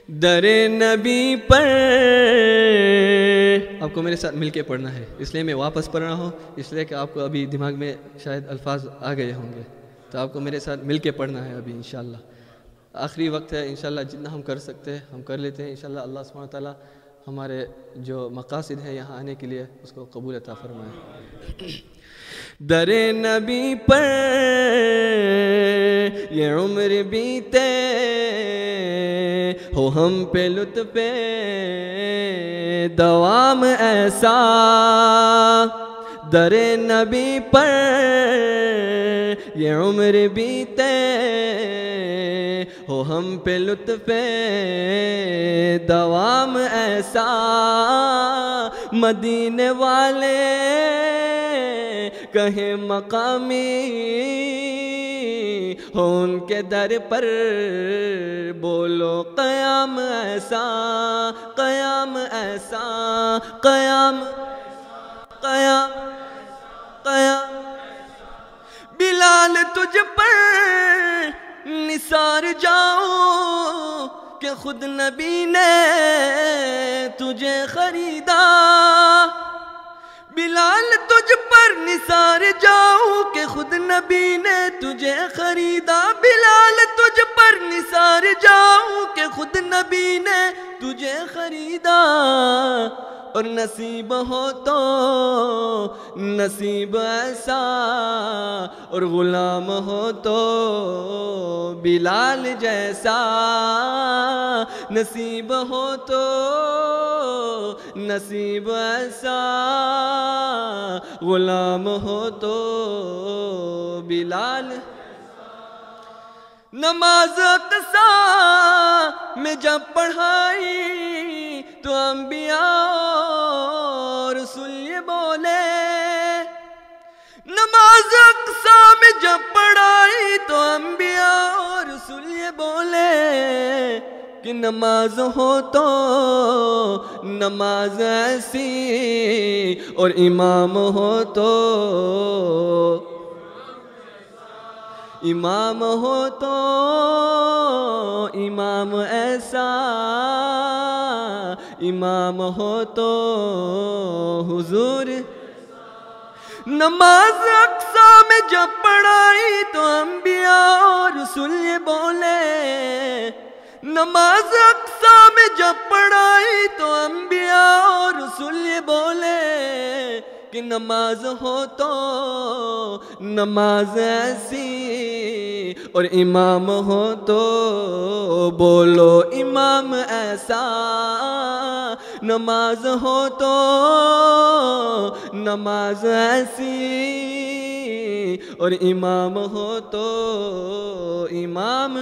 در نبی پر آپ کو میرے ساتھ مل کے پڑھنا ہے، اس لیے میں واپس پڑھ رہا ہوں، اس لیے کہ آپ کو ابھی دماغ میں شاید الفاظ آ گئے ہوں گے، تو آپ کو میرے ساتھ مل کے پڑھنا ہے ابھی انشاءاللہ۔ آخری وقت ہے، انشاءاللہ جتنا ہم کر سکتے ہیں ہم کر لیتے ہیں، انشاءاللہ اللہ سبحانہ وتعالی ہمارے جو مقاصد ہے یہاں آنے کے لیے اس کو قبول عطا فرمائے۔ در نبی پر یہ عمر بیتے ہو ہم پہ لطف دوام ایسا، در نبی پر یہ عمر بیتے ہو ہم پہ لطف دوام ایسا، مدینے والے کہیں مقامی ہو ان کے در پر بولو قیام ایسا، قیام ایسا، قیام قیام قیام۔ بلال تجھ پر نثار جاؤ کہ خود نبی نے تجھے خریدا، بلال تجھ پر نثار جاؤ کہ خود نبی نے تجھے خریدا، بلال تجھ پر نثار جاؤ کہ خود نبی نے تجھے خریدا، اور نصیب ہو تو نصیب ایسا، اور غلام ہو تو بلال جیسا، نصیب ہو تو نصیب ایسا، غلام ہو تو بلال۔ نماز اقصی میں جب پڑھائی تو انبیاء اور رسول یہ بولے، نماز اقصی میں جب پڑھائی تو انبیاء اور رسول یہ بولے کہ نماز ہو تو نماز ایسی، اور امام ہو تو امام ہو تو امام ایسا، امام ہو تو حضور۔ نماز اقصی میں جب پڑھائی تو انبیاء اور رسول یہ بولے، نماز اقصی میں جب پڑھائی تو انبیاء اور رسول یہ بولے کہ نماز ہو تو نماز ایسی، اور امام ہو تو بولو امام ایسا، نماز ہو تو نماز ایسی، اور امام ہو تو امام